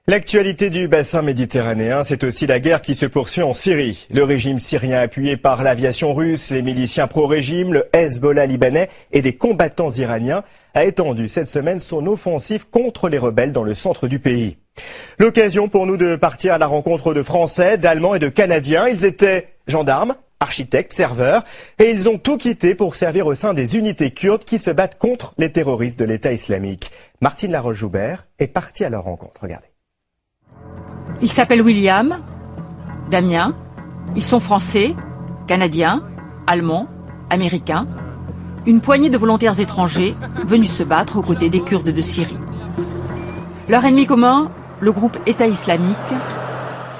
L'actualité du bassin méditerranéen, c'est aussi la guerre qui se poursuit en Syrie. Le régime syrien appuyé par l'aviation russe, les miliciens pro-régime, le Hezbollah libanais et des combattants iraniens a étendu cette semaine son offensive contre les rebelles dans le centre du pays. L'occasion pour nous de partir à la rencontre de Français, d'Allemands et de Canadiens. Ils étaient gendarmes, architectes, serveurs et ils ont tout quitté pour servir au sein des unités kurdes qui se battent contre les terroristes de l'État islamique. Martine Laroche-Joubert est partie à leur rencontre. Regardez. Ils s'appellent William, Damien, ils sont français, canadiens, allemands, américains, une poignée de volontaires étrangers venus se battre aux côtés des Kurdes de Syrie. Leur ennemi commun, le groupe État islamique,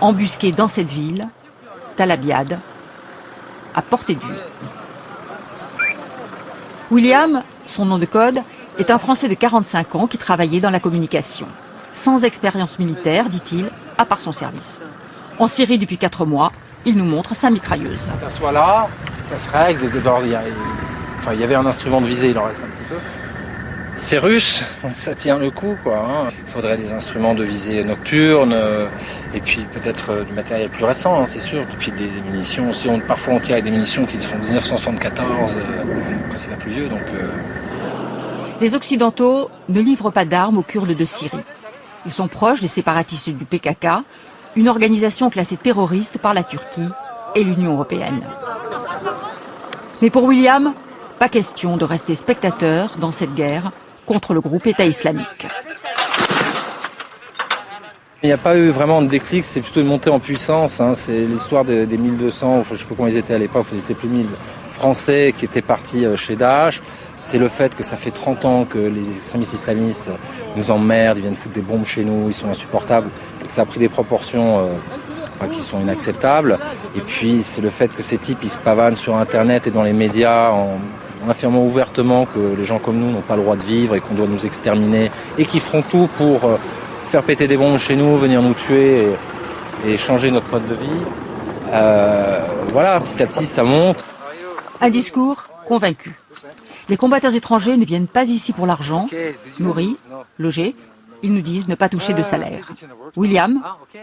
embusqué dans cette ville, Tal Abyad, à portée de vue. William, son nom de code, est un Français de 45 ans qui travaillait dans la communication. Sans expérience militaire, dit-il, à part son service. En Syrie depuis 4 mois, il nous montre sa mitrailleuse. Ça soit là, ça se règle. Il y avait un instrument de visée, il en reste un petit peu. C'est russe, donc ça tient le coup, quoi. Il faudrait des instruments de visée nocturne, et puis peut-être du matériel plus récent, c'est sûr. Puis des munitions aussi. Parfois on tire avec des munitions qui sont de 1974, quand c'est pas plus vieux. Donc, Les Occidentaux ne livrent pas d'armes aux Kurdes de Syrie. Ils sont proches des séparatistes du PKK, une organisation classée terroriste par la Turquie et l'Union européenne. Mais pour William, pas question de rester spectateur dans cette guerre contre le groupe État islamique. Il n'y a pas eu vraiment de déclic, c'est plutôt une montée en puissance. C'est l'histoire des 1200, je ne sais pas comment ils étaient à l'époque, ils étaient plus 1000 Français qui étaient partis chez Daesh. C'est le fait que ça fait 30 ans que les extrémistes islamistes nous emmerdent, ils viennent foutre des bombes chez nous, ils sont insupportables, et que ça a pris des proportions qui sont inacceptables. Et puis c'est le fait que ces types ils se pavanent sur Internet et dans les médias en affirmant ouvertement que les gens comme nous n'ont pas le droit de vivre et qu'on doit nous exterminer, et qui feront tout pour faire péter des bombes chez nous, venir nous tuer et changer notre mode de vie. Voilà, petit à petit ça monte. Un discours convaincu. Les combattants étrangers ne viennent pas ici pour l'argent, nourris, logés. Ils nous disent ne pas toucher de salaire. William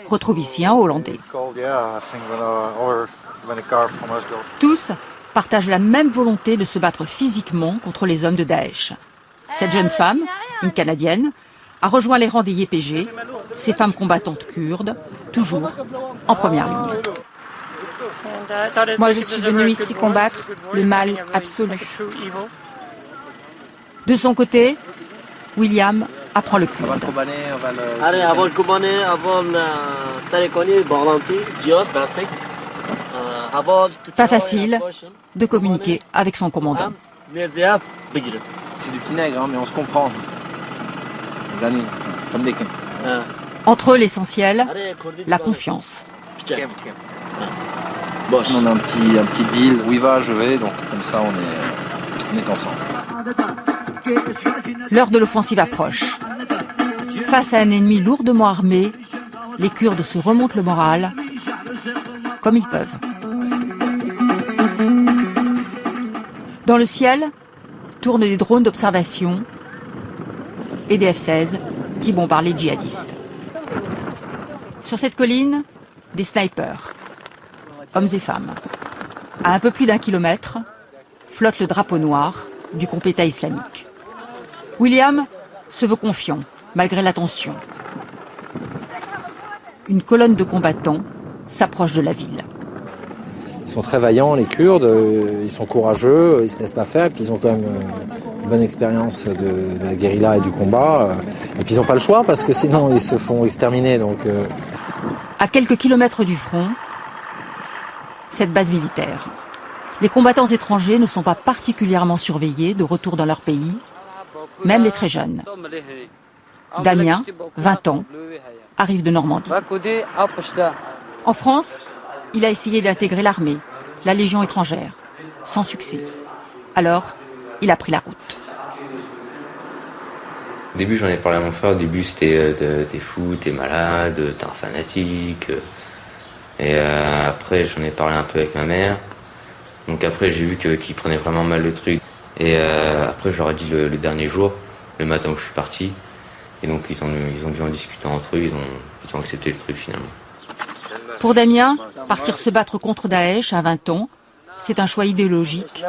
retrouve ici un Hollandais. Tous partagent la même volonté de se battre physiquement contre les hommes de Daesh. Cette jeune femme, une Canadienne, a rejoint les rangs des YPG, ces femmes combattantes kurdes, toujours en première ligne. Moi, je suis venue ici combattre le mal absolu. De son côté, William apprend le kurde. Pas facile de communiquer avec son commandant. C'est du petit nègre, mais on se comprend. Des années, comme des cons. Entre eux, l'essentiel, la confiance. On a un petit deal, où il va, je vais, donc comme ça on est ensemble. L'heure de l'offensive approche. Face à un ennemi lourdement armé, les Kurdes se remontent le moral comme ils peuvent. Dans le ciel, tournent des drones d'observation et des F-16 qui bombardent les djihadistes. Sur cette colline, des snipers, hommes et femmes. À un peu plus d'1 kilomètre, flotte le drapeau noir du groupe État islamique. William se veut confiant, malgré la tension. Une colonne de combattants s'approche de la ville. Ils sont très vaillants, les Kurdes, ils sont courageux, ils ne se laissent pas faire, et puis ils ont quand même une bonne expérience de la guérilla et du combat. Et puis ils n'ont pas le choix, parce que sinon ils se font exterminer. Donc, À quelques kilomètres du front, cette base militaire. Les combattants étrangers ne sont pas particulièrement surveillés de retour dans leur pays, même les très jeunes. Damien, 20 ans, arrive de Normandie. En France, il a essayé d'intégrer l'armée, la Légion étrangère, sans succès. Alors, il a pris la route. Au début, j'en ai parlé à mon frère. Au début, c'était t'es fou, t'es malade, t'es un fanatique. Et après, j'en ai parlé un peu avec ma mère. Donc après, j'ai vu qu'ils prenaient vraiment mal le truc. Et après, je leur ai dit le dernier jour, le matin où je suis parti. Et donc, ils ont dû en discuter entre eux. ils ont accepté le truc finalement. Pour Damien, partir se battre contre Daesh à 20 ans, c'est un choix idéologique,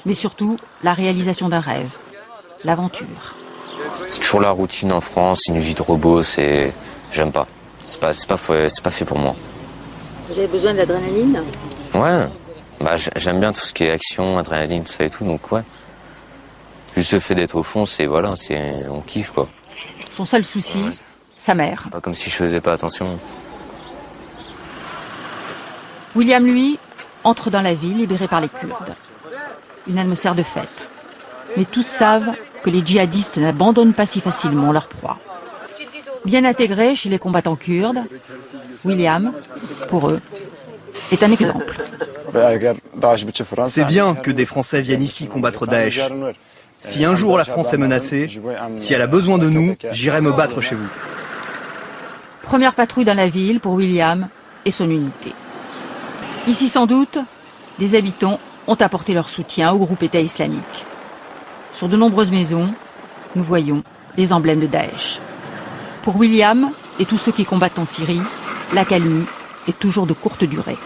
mais surtout la réalisation d'un rêve, l'aventure. C'est toujours la routine en France, une vie de robot, j'aime pas. C'est pas fait pour moi. Vous avez besoin d'adrénaline ? Ouais, j'aime bien tout ce qui est action, adrénaline, tout ça et tout, donc ouais. Juste le fait d'être au fond, on kiffe quoi. Son seul souci, sa mère. Pas comme si je faisais pas attention. William, lui, entre dans la ville libérée par les Kurdes. Une atmosphère de fête. Mais tous savent que les djihadistes n'abandonnent pas si facilement leur proie. Bien intégré chez les combattants kurdes, William, pour eux, est un exemple. C'est bien que des Français viennent ici combattre Daesh. Si un jour la France est menacée, si elle a besoin de nous, j'irai me battre chez vous. Première patrouille dans la ville pour William et son unité. Ici, sans doute, des habitants ont apporté leur soutien au groupe État islamique. Sur de nombreuses maisons, nous voyons les emblèmes de Daesh. Pour William et tous ceux qui combattent en Syrie, l'accalmie est toujours de courte durée.